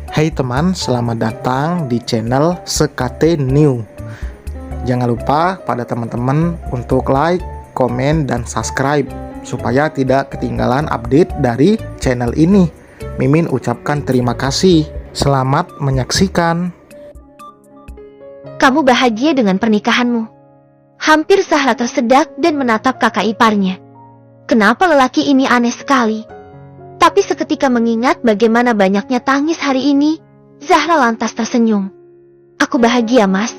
Hai teman, selamat datang di channel Sekate New. Jangan lupa pada teman-teman untuk like, komen, dan subscribe supaya tidak ketinggalan update dari channel ini. Mimin ucapkan terima kasih. Selamat menyaksikan. Kamu bahagia dengan pernikahanmu? Hampir Zahra tersedak dan menatap kakak iparnya. Kenapa lelaki ini aneh sekali? Tapi seketika mengingat bagaimana banyaknya tangis hari ini, Zahra lantas tersenyum. Aku bahagia, Mas.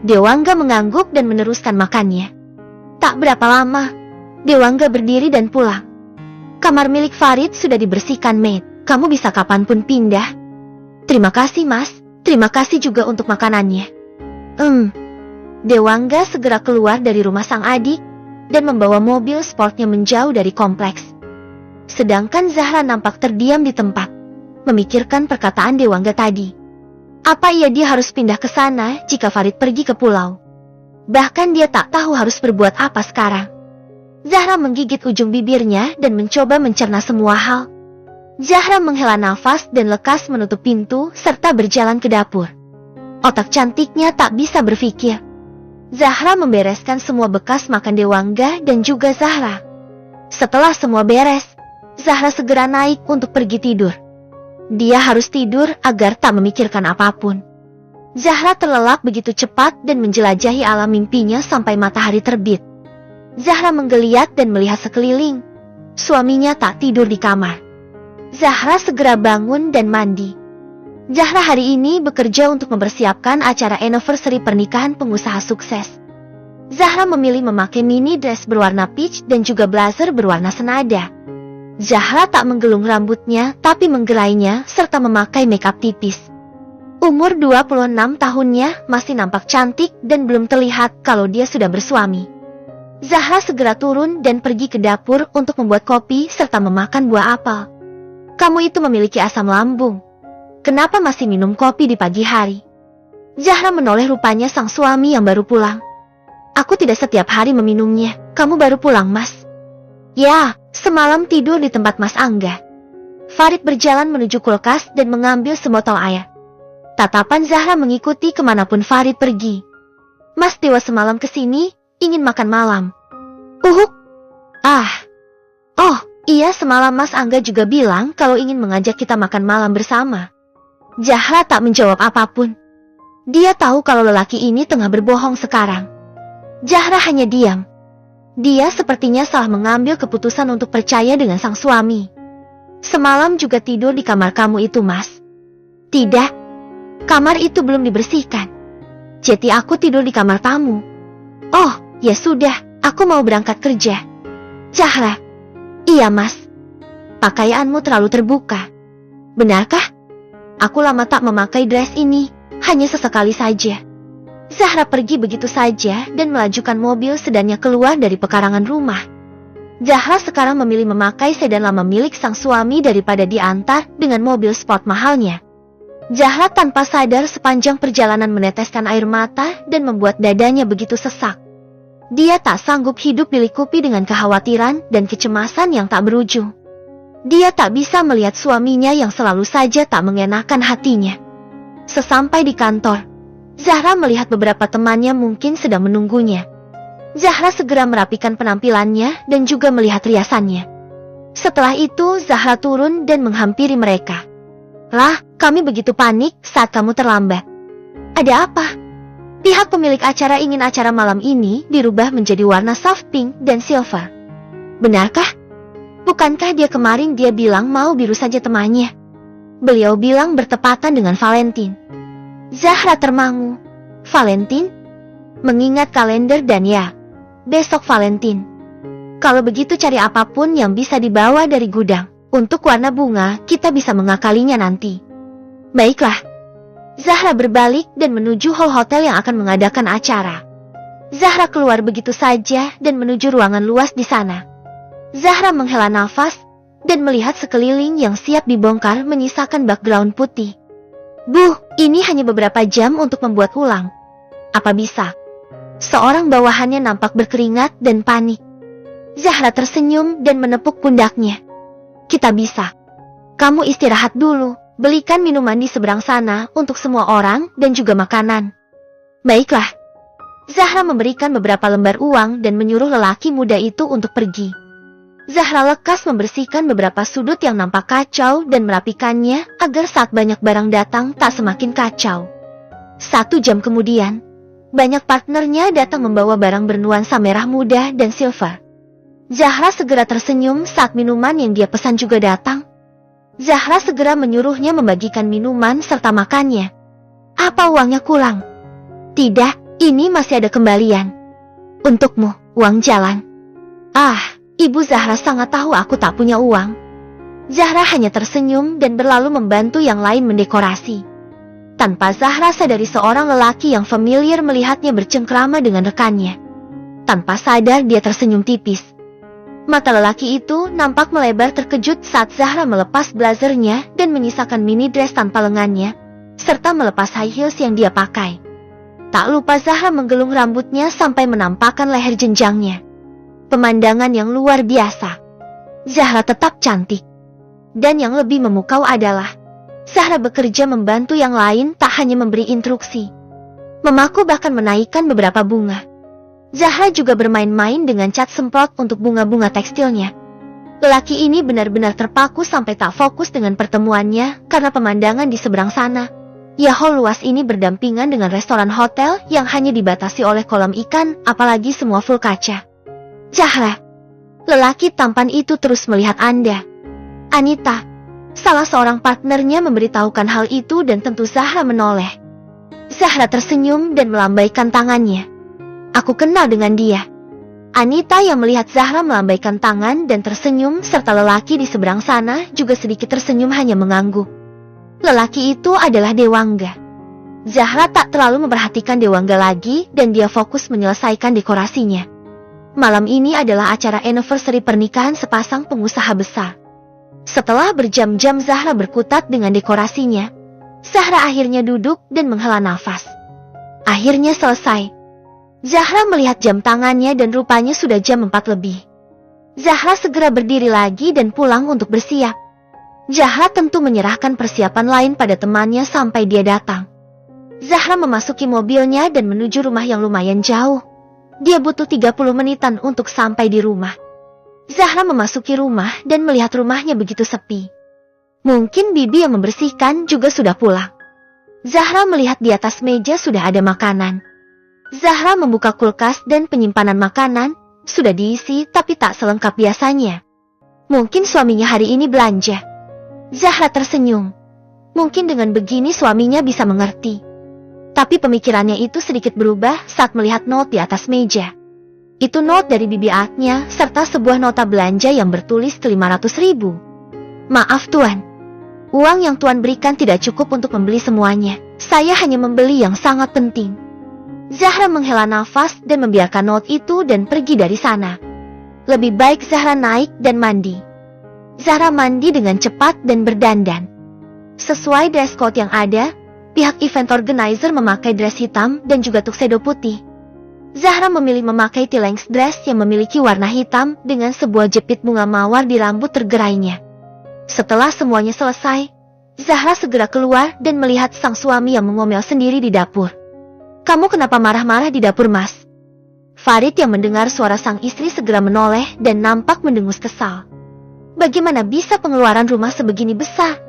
Dewangga mengangguk dan meneruskan makannya. Tak berapa lama, Dewangga berdiri dan pulang. Kamar milik Farid sudah dibersihkan maid. Kamu bisa kapanpun pindah. Terima kasih, Mas. Terima kasih juga untuk makanannya. Dewangga segera keluar dari rumah sang adik dan membawa mobil sportnya menjauh dari kompleks. Sedangkan Zahra nampak terdiam di tempat, memikirkan perkataan Dewangga tadi. Apa dia harus pindah ke sana jika Farid pergi ke pulau? Bahkan dia tak tahu harus berbuat apa sekarang. Zahra menggigit ujung bibirnya dan mencoba mencerna semua hal. Zahra menghela nafas dan lekas menutup pintu serta berjalan ke dapur. Otak cantiknya tak bisa berpikir. Zahra membereskan semua bekas makan Dewangga dan juga Zahra. Setelah semua beres, Zahra segera naik untuk pergi tidur. Dia harus tidur agar tak memikirkan apapun. Zahra terlelap begitu cepat dan menjelajahi alam mimpinya sampai matahari terbit. Zahra menggeliat dan melihat sekeliling. Suaminya tak tidur di kamar. Zahra segera bangun dan mandi. Zahra hari ini bekerja untuk mempersiapkan acara anniversary pernikahan pengusaha sukses. Zahra memilih memakai mini dress berwarna peach dan juga blazer berwarna senada. Zahra tak menggelung rambutnya tapi menggerainya serta memakai makeup tipis. Umur 26 tahunnya masih nampak cantik dan belum terlihat kalau dia sudah bersuami. Zahra segera turun dan pergi ke dapur untuk membuat kopi serta memakan buah apel. Kamu itu memiliki asam lambung. Kenapa masih minum kopi di pagi hari? Zahra menoleh rupanya sang suami yang baru pulang. Aku tidak setiap hari meminumnya. Kamu baru pulang, Mas. Ya, semalam tidur di tempat Mas Angga. Farid berjalan menuju kulkas dan mengambil sebotol air. Tatapan Zahra mengikuti kemanapun Farid pergi. Mas Dewa semalam kesini, ingin makan malam. Uhuk. Oh, iya semalam Mas Angga juga bilang kalau ingin mengajak kita makan malam bersama. Zahra tak menjawab apapun. Dia tahu kalau lelaki ini tengah berbohong sekarang. Zahra hanya diam. Dia sepertinya salah mengambil keputusan untuk percaya dengan sang suami. Semalam juga tidur di kamar kamu itu, Mas. Tidak. Kamar itu belum dibersihkan. Jadi aku tidur di kamar tamu. Oh, ya sudah. Aku mau berangkat kerja. Zahra. Iya, Mas. Pakaianmu terlalu terbuka. Benarkah? Aku lama tak memakai dress ini. Hanya sesekali saja. Zahra pergi begitu saja dan melajukan mobil sedannya keluar dari pekarangan rumah. Zahra sekarang memilih memakai sedan lama milik sang suami daripada diantar dengan mobil sport mahalnya. Zahra tanpa sadar sepanjang perjalanan meneteskan air mata dan membuat dadanya begitu sesak. Dia tak sanggup hidup dilikupi dengan kekhawatiran dan kecemasan yang tak berujung. Dia tak bisa melihat suaminya yang selalu saja tak mengenakan hatinya. Sesampai di kantor, Zahra melihat beberapa temannya mungkin sedang menunggunya. Zahra segera merapikan penampilannya dan juga melihat riasannya. Setelah itu Zahra turun dan menghampiri mereka. Lah, kami begitu panik saat kamu terlambat. Ada apa? Pihak pemilik acara ingin acara malam ini dirubah menjadi warna soft pink dan silver. Benarkah? Bukankah kemarin dia bilang mau biru saja temannya? Beliau bilang bertepatan dengan Valentine. Zahra termangu. Valentine? Mengingat kalender dan ya, besok Valentine. Kalau begitu cari apapun yang bisa dibawa dari gudang. Untuk warna bunga, kita bisa mengakalinya nanti. Baiklah. Zahra berbalik dan menuju hall hotel yang akan mengadakan acara. Zahra keluar begitu saja dan menuju ruangan luas di sana. Zahra menghela nafas dan melihat sekeliling yang siap dibongkar menyisakan background putih. Ini hanya beberapa jam untuk membuat ulang. Apa bisa? Seorang bawahannya nampak berkeringat dan panik. Zahra tersenyum dan menepuk pundaknya. Kita bisa. Kamu istirahat dulu, Belikan minuman di seberang sana untuk semua orang dan juga makanan. Baiklah. Zahra memberikan beberapa lembar uang dan menyuruh lelaki muda itu untuk pergi. Zahra lekas membersihkan beberapa sudut yang nampak kacau dan merapikannya agar saat banyak barang datang tak semakin kacau. 1 jam kemudian, banyak partnernya datang membawa barang bernuansa merah muda dan silver. Zahra segera tersenyum saat minuman yang dia pesan juga datang. Zahra segera menyuruhnya membagikan minuman serta makannya. Apa uangnya kurang? Tidak, ini masih ada kembalian. Untukmu, uang jalan. Ibu Zahra sangat tahu aku tak punya uang. Zahra hanya tersenyum dan berlalu membantu yang lain mendekorasi. Tanpa Zahra sadari seorang lelaki yang familiar melihatnya bercengkrama dengan rekannya. Tanpa sadar dia tersenyum tipis. Mata lelaki itu nampak melebar terkejut saat Zahra melepas blazernya dan menyisakan mini dress tanpa lengannya, serta melepas high heels yang dia pakai. Tak lupa Zahra menggelung rambutnya sampai menampakkan leher jenjangnya. Pemandangan yang luar biasa. Zahra tetap cantik. Dan yang lebih memukau adalah Zahra bekerja membantu yang lain, tak hanya memberi instruksi. Mamaku bahkan menaikkan beberapa bunga. Zahra juga bermain-main dengan cat semprot untuk bunga-bunga tekstilnya. Lelaki ini benar-benar terpaku sampai tak fokus dengan pertemuannya karena pemandangan di seberang sana. Hall luas ini berdampingan dengan restoran hotel yang hanya dibatasi oleh kolam ikan, apalagi semua full kaca. Zahra, lelaki tampan itu terus melihat Anda. Anita, salah seorang partnernya memberitahukan hal itu dan tentu Zahra menoleh. Zahra tersenyum dan melambaikan tangannya. Aku kenal dengan dia. Anita yang melihat Zahra melambaikan tangan dan tersenyum serta lelaki di seberang sana juga sedikit tersenyum hanya mengangguk. Lelaki itu adalah Dewangga. Zahra tak terlalu memperhatikan Dewangga lagi dan dia fokus menyelesaikan dekorasinya. Malam ini adalah acara anniversary pernikahan sepasang pengusaha besar. Setelah berjam-jam Zahra berkutat dengan dekorasinya, Zahra akhirnya duduk dan menghela nafas. Akhirnya selesai. Zahra melihat jam tangannya dan rupanya sudah jam 4 lebih. Zahra segera berdiri lagi dan pulang untuk bersiap. Zahra tentu menyerahkan persiapan lain pada temannya sampai dia datang. Zahra memasuki mobilnya dan menuju rumah yang lumayan jauh. Dia butuh 30 menitan untuk sampai di rumah. Zahra memasuki rumah dan melihat rumahnya begitu sepi. Mungkin bibi yang membersihkan juga sudah pulang. Zahra melihat di atas meja sudah ada makanan. Zahra membuka kulkas dan penyimpanan makanan sudah diisi tapi tak selengkap biasanya. Mungkin suaminya hari ini belanja. Zahra tersenyum. Mungkin dengan begini suaminya bisa mengerti. Tapi pemikirannya itu sedikit berubah saat melihat not di atas meja. Itu not dari bibi Atnya serta sebuah nota belanja yang bertulis 500.000. Maaf tuan. Uang yang tuan berikan tidak cukup untuk membeli semuanya. Saya hanya membeli yang sangat penting. Zahra menghela nafas dan membiarkan not itu dan pergi dari sana. Lebih baik Zahra naik dan mandi. Zahra mandi dengan cepat dan berdandan. Sesuai dress code yang ada, pihak event organizer memakai dress hitam dan juga tuxedo putih. Zahra memilih memakai T-length dress yang memiliki warna hitam dengan sebuah jepit bunga mawar di rambut tergerainya. Setelah semuanya selesai, Zahra segera keluar dan melihat sang suami yang mengomel sendiri di dapur. Kamu kenapa marah-marah di dapur, Mas? Farid yang mendengar suara sang istri segera menoleh dan nampak mendengus kesal. Bagaimana bisa pengeluaran rumah sebegini besar?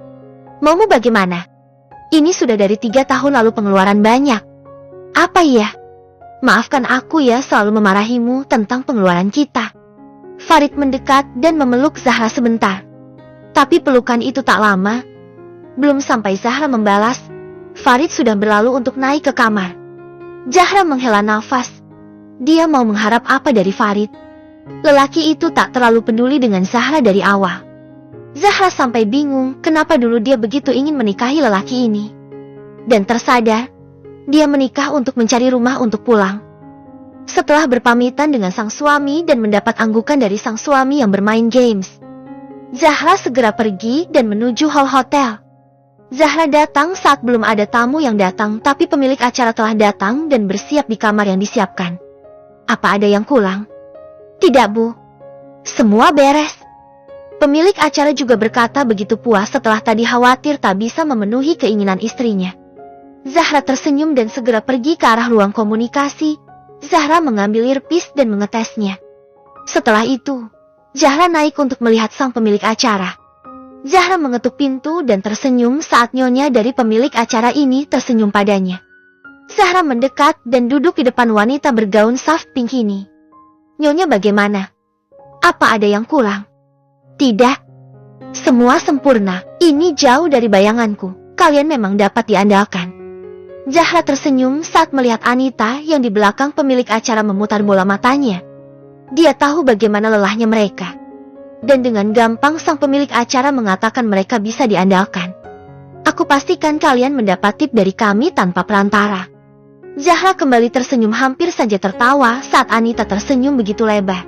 Maumu bagaimana? Ini sudah dari 3 tahun lalu pengeluaran banyak. Apa ya? Maafkan aku ya selalu memarahimu tentang pengeluaran kita. Farid mendekat dan memeluk Zahra sebentar. Tapi pelukan itu tak lama. Belum sampai Zahra membalas, Farid sudah berlalu untuk naik ke kamar. Zahra menghela nafas. Dia mau mengharap apa dari Farid? Lelaki itu tak terlalu peduli dengan Zahra dari awal. Zahra sampai bingung kenapa dulu dia begitu ingin menikahi lelaki ini. Dan tersadar, dia menikah untuk mencari rumah untuk pulang. Setelah berpamitan dengan sang suami dan mendapat anggukan dari sang suami yang bermain games, Zahra segera pergi dan menuju hall hotel. Zahra datang saat belum ada tamu yang datang, tapi pemilik acara telah datang dan bersiap di kamar yang disiapkan. Apa ada yang kurang? Tidak, Bu. Semua beres. Pemilik acara juga berkata begitu puas setelah tadi khawatir tak bisa memenuhi keinginan istrinya. Zahra tersenyum dan segera pergi ke arah ruang komunikasi. Zahra mengambil earpiece dan mengetesnya. Setelah itu, Zahra naik untuk melihat sang pemilik acara. Zahra mengetuk pintu dan tersenyum saat nyonya dari pemilik acara ini tersenyum padanya. Zahra mendekat dan duduk di depan wanita bergaun soft pink ini. Nyonya bagaimana? Apa ada yang kurang? Tidak. Semua sempurna. Ini jauh dari bayanganku. Kalian memang dapat diandalkan. Zahra tersenyum saat melihat Anita yang di belakang pemilik acara memutar bola matanya. Dia tahu bagaimana lelahnya mereka. Dan dengan gampang sang pemilik acara mengatakan mereka bisa diandalkan. Aku pastikan kalian mendapat tip dari kami tanpa perantara. Zahra kembali tersenyum hampir saja tertawa saat Anita tersenyum begitu lebar.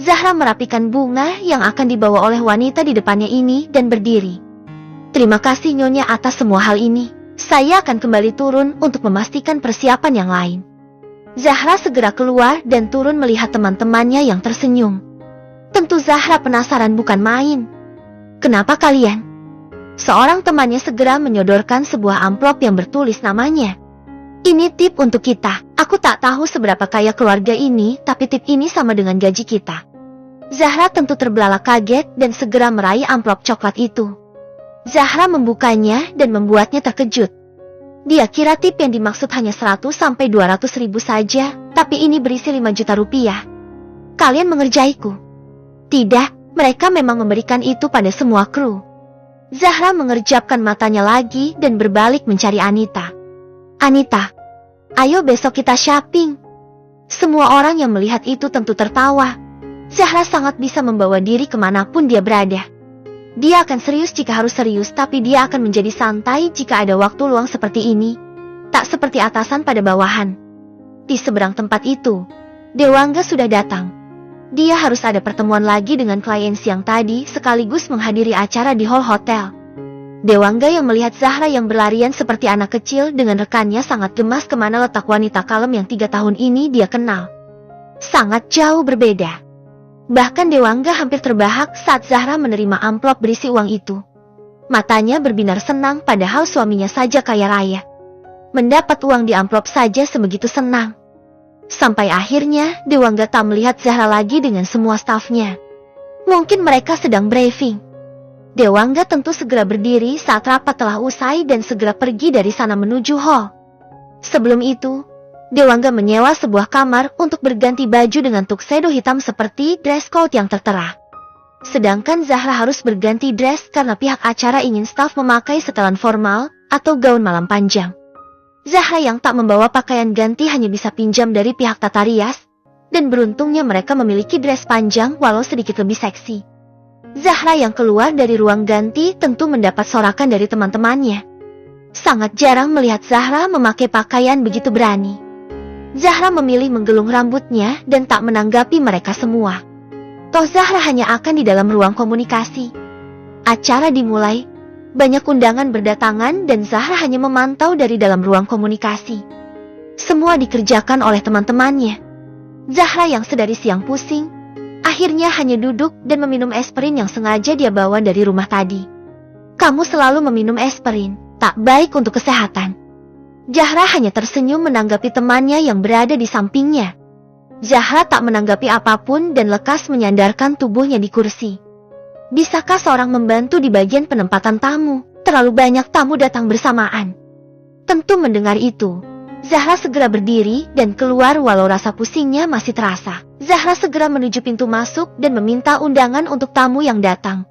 Zahra merapikan bunga yang akan dibawa oleh wanita di depannya ini dan berdiri. Terima kasih Nyonya atas semua hal ini. Saya akan kembali turun untuk memastikan persiapan yang lain. Zahra segera keluar dan turun melihat teman-temannya yang tersenyum. Tentu Zahra penasaran bukan main. Kenapa kalian? Seorang temannya segera menyodorkan sebuah amplop yang bertulis namanya. Ini tip untuk kita. Aku tak tahu seberapa kaya keluarga ini, tapi tip ini sama dengan gaji kita. Zahra tentu terbelalak kaget dan segera meraih amplop coklat itu. Zahra membukanya dan membuatnya terkejut. Dia kira tip yang dimaksud hanya 100 sampai 200 ribu saja, tapi ini berisi 5 juta rupiah. Kalian mengerjaiku. Tidak, mereka memang memberikan itu pada semua kru. Zahra mengerjapkan matanya lagi dan berbalik mencari Anita. Anita, ayo besok kita shopping. Semua orang yang melihat itu tentu tertawa. Zahra sangat bisa membawa diri kemanapun dia berada. Dia akan serius jika harus serius, tapi dia akan menjadi santai jika ada waktu luang seperti ini. Tak seperti atasan pada bawahan. Di seberang tempat itu, Dewangga sudah datang. Dia harus ada pertemuan lagi dengan klien siang tadi sekaligus menghadiri acara di hall hotel. Dewangga yang melihat Zahra yang berlarian seperti anak kecil dengan rekannya sangat gemas kemana letak wanita kalem yang 3 tahun ini dia kenal. Sangat jauh berbeda. Bahkan Dewangga hampir terbahak saat Zahra menerima amplop berisi uang itu. Matanya berbinar senang padahal suaminya saja kaya raya. Mendapat uang di amplop saja sebegitu senang. Sampai akhirnya Dewangga tak melihat Zahra lagi dengan semua stafnya. Mungkin mereka sedang briefing. Dewangga tentu segera berdiri saat rapat telah usai dan segera pergi dari sana menuju hall. Sebelum itu, Dewangga menyewa sebuah kamar untuk berganti baju dengan tuxedo hitam seperti dress code yang tertera. Sedangkan Zahra harus berganti dress karena pihak acara ingin staf memakai setelan formal atau gaun malam panjang. Zahra yang tak membawa pakaian ganti hanya bisa pinjam dari pihak tata rias, dan beruntungnya mereka memiliki dress panjang walau sedikit lebih seksi. Zahra yang keluar dari ruang ganti tentu mendapat sorakan dari teman-temannya. Sangat jarang melihat Zahra memakai pakaian begitu berani. Zahra memilih menggelung rambutnya dan tak menanggapi mereka semua. Toh Zahra hanya akan di dalam ruang komunikasi. Acara dimulai. Banyak undangan berdatangan dan Zahra hanya memantau dari dalam ruang komunikasi. Semua dikerjakan oleh teman-temannya. Zahra yang sedari siang pusing, akhirnya hanya duduk dan meminum aspirin yang sengaja dia bawa dari rumah tadi. Kamu selalu meminum aspirin, tak baik untuk kesehatan. Zahra hanya tersenyum menanggapi temannya yang berada di sampingnya. Zahra tak menanggapi apapun dan lekas menyandarkan tubuhnya di kursi. Bisakah seorang membantu di bagian penempatan tamu? Terlalu banyak tamu datang bersamaan. Tentu mendengar itu, Zahra segera berdiri dan keluar walau rasa pusingnya masih terasa. Zahra segera menuju pintu masuk dan meminta undangan untuk tamu yang datang.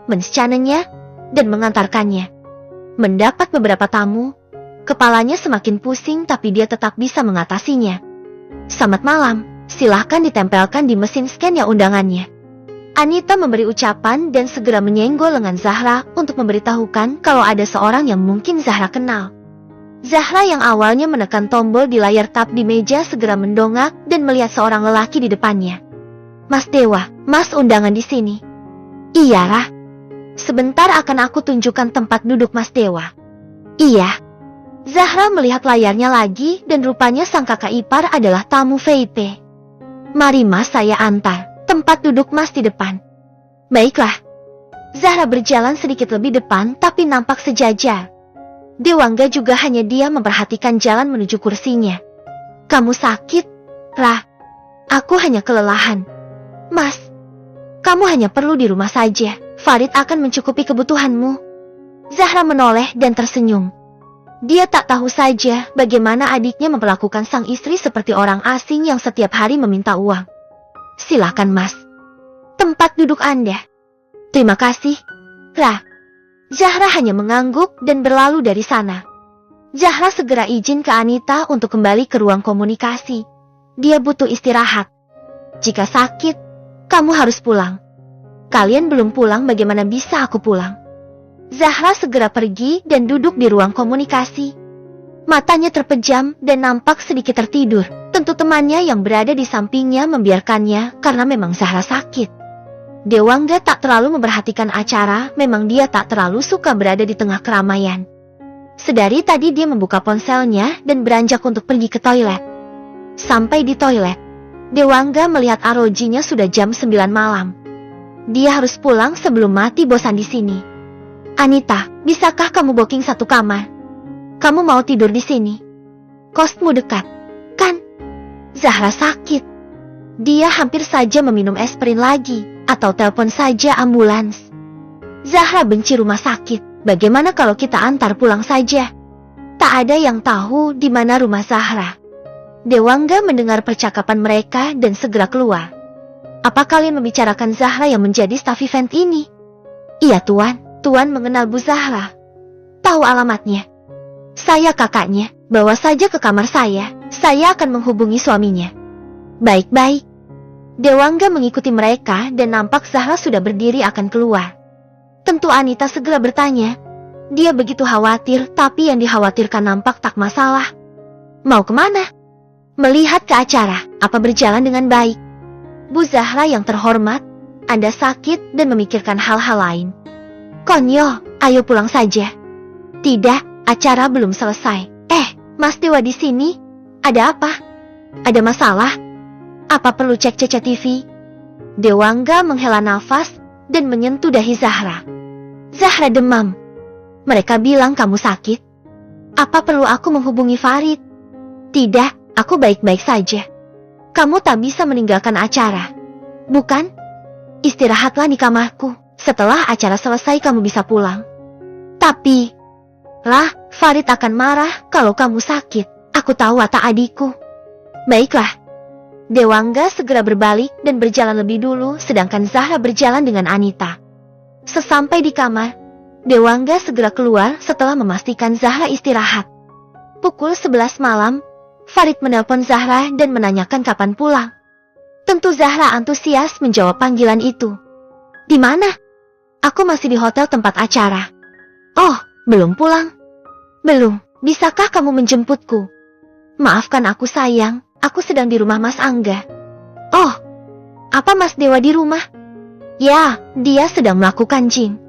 Menscanenya dan mengantarkannya. Mendapat beberapa tamu, kepalanya semakin pusing tapi dia tetap bisa mengatasinya. Selamat malam, silahkan ditempelkan di mesin scan ya undangannya. Anita memberi ucapan dan segera menyenggol lengan Zahra untuk memberitahukan kalau ada seorang yang mungkin Zahra kenal. Zahra yang awalnya menekan tombol di layar tab di meja segera mendongak dan melihat seorang lelaki di depannya. Mas Dewa, Mas undangan di sini. Iya, Rah. Sebentar akan aku tunjukkan tempat duduk Mas Dewa. Iya. Zahra melihat layarnya lagi dan rupanya sang kakak ipar adalah tamu VIP. Mari Mas saya antar. Tempat duduk Mas di depan. Baiklah, Zahra berjalan sedikit lebih depan tapi nampak sejajar. Dewangga juga hanya diam memperhatikan jalan menuju kursinya. Kamu sakit? Lah, aku hanya kelelahan. Mas, kamu hanya perlu di rumah saja. Farid akan mencukupi kebutuhanmu. Zahra menoleh dan tersenyum. Dia tak tahu saja bagaimana adiknya memperlakukan sang istri seperti orang asing yang setiap hari meminta uang. Silakan mas. Tempat duduk Anda. Terima kasih. Lah. Zahra hanya mengangguk dan berlalu dari sana. Zahra segera izin ke Anita untuk kembali ke ruang komunikasi. Dia butuh istirahat. Jika sakit, kamu harus pulang. Kalian belum pulang, bagaimana bisa aku pulang? Zahra segera pergi dan duduk di ruang komunikasi. Matanya terpejam dan nampak sedikit tertidur. Tentu temannya yang berada di sampingnya membiarkannya karena memang Zahra sakit. Dewangga tak terlalu memperhatikan acara, memang dia tak terlalu suka berada di tengah keramaian. Sedari tadi dia membuka ponselnya dan beranjak untuk pergi ke toilet. Sampai di toilet, Dewangga melihat Arojinya sudah jam 9 malam. Dia harus pulang sebelum mati bosan di sini. Anita, bisakah kamu booking satu kamar? Kamu mau tidur di sini? Kosmu dekat, kan? Zahra sakit. Dia hampir saja meminum aspirin lagi, atau telepon saja ambulans. Zahra benci rumah sakit. Bagaimana kalau kita antar pulang saja? Tak ada yang tahu di mana rumah Zahra. Dewangga mendengar percakapan mereka dan segera keluar. Apa kalian membicarakan Zahra yang menjadi staf event ini? Iya tuan. Tuan mengenal Bu Zahra. Tahu alamatnya. Saya kakaknya. Bawa saja ke kamar saya. Saya akan menghubungi suaminya. Baik-baik. Dewangga mengikuti mereka dan nampak Zahra sudah berdiri akan keluar. Tentu Anita segera bertanya. Dia begitu khawatir, tapi yang dikhawatirkan nampak tak masalah. Mau kemana? Melihat ke acara. Apa berjalan dengan baik? Bu Zahra yang terhormat, Anda sakit dan memikirkan hal-hal lain. Konyol, ayo pulang saja. Tidak, acara belum selesai. Mas Dewa di sini? Ada apa? Ada masalah? Apa perlu cek CCTV? Dewangga menghela nafas dan menyentuh dahi Zahra. Zahra demam. Mereka bilang kamu sakit. Apa perlu aku menghubungi Farid? Tidak, aku baik-baik saja. Kamu tak bisa meninggalkan acara, bukan? Istirahatlah di kamarku. Setelah acara selesai kamu bisa pulang. Tapi, Farid akan marah kalau kamu sakit. Aku tahu watak adikku. Baiklah. Dewangga segera berbalik dan berjalan lebih dulu, sedangkan Zahra berjalan dengan Anita. Sesampai di kamar, Dewangga segera keluar setelah memastikan Zahra istirahat. Pukul 11 malam, Farid menelpon Zahra dan menanyakan kapan pulang. Tentu Zahra antusias menjawab panggilan itu. Di mana? Aku masih di hotel tempat acara. Oh, belum pulang? Belum. Bisakah kamu menjemputku? Maafkan aku sayang, aku sedang di rumah Mas Angga. Oh, apa Mas Dewa di rumah? Ya, dia sedang melakukan gym.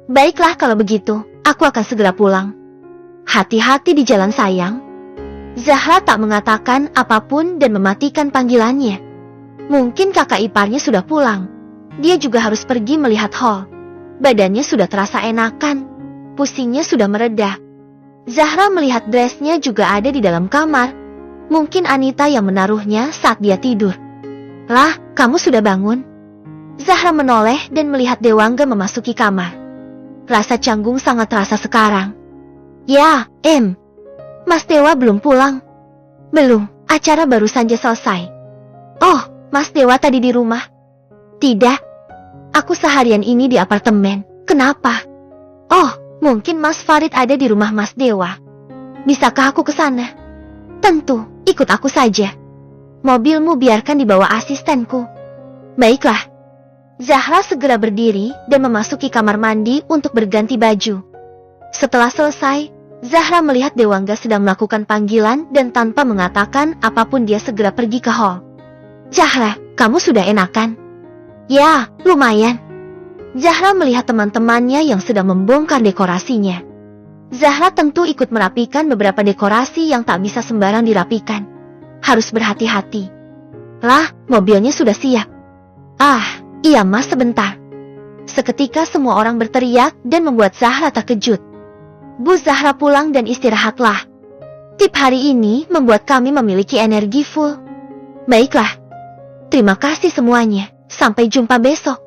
Baiklah kalau begitu, aku akan segera pulang. Hati-hati di jalan sayang. Zahra tak mengatakan apapun dan mematikan panggilannya. Mungkin kakak iparnya sudah pulang. Dia juga harus pergi melihat hall. Badannya sudah terasa enakan. Pusingnya sudah mereda. Zahra melihat dressnya juga ada di dalam kamar. Mungkin Anita yang menaruhnya saat dia tidur. Kamu sudah bangun? Zahra menoleh dan melihat Dewangga memasuki kamar. Rasa canggung sangat terasa sekarang. Ya, Mas Dewa belum pulang? Belum, acara baru saja selesai. Oh, Mas Dewa tadi di rumah? Tidak. Aku seharian ini di apartemen. Kenapa? Oh, mungkin Mas Farid ada di rumah Mas Dewa. Bisakah aku ke sana? Tentu, ikut aku saja. Mobilmu biarkan dibawa asistenku. Baiklah. Zahra segera berdiri dan memasuki kamar mandi untuk berganti baju. Setelah selesai, Zahra melihat Dewangga sedang melakukan panggilan dan tanpa mengatakan apapun dia segera pergi ke hall. Zahra, kamu sudah enakan? Ya, lumayan. Zahra melihat teman-temannya yang sedang membongkar dekorasinya. Zahra tentu ikut merapikan beberapa dekorasi yang tak bisa sembarang dirapikan. Harus berhati-hati. Mobilnya sudah siap. Iya mas, sebentar. Seketika semua orang berteriak dan membuat Zahra terkejut. Bu Zahra pulang dan istirahatlah. Tip hari ini membuat kami memiliki energi full. Baiklah. Terima kasih semuanya. Sampai jumpa besok.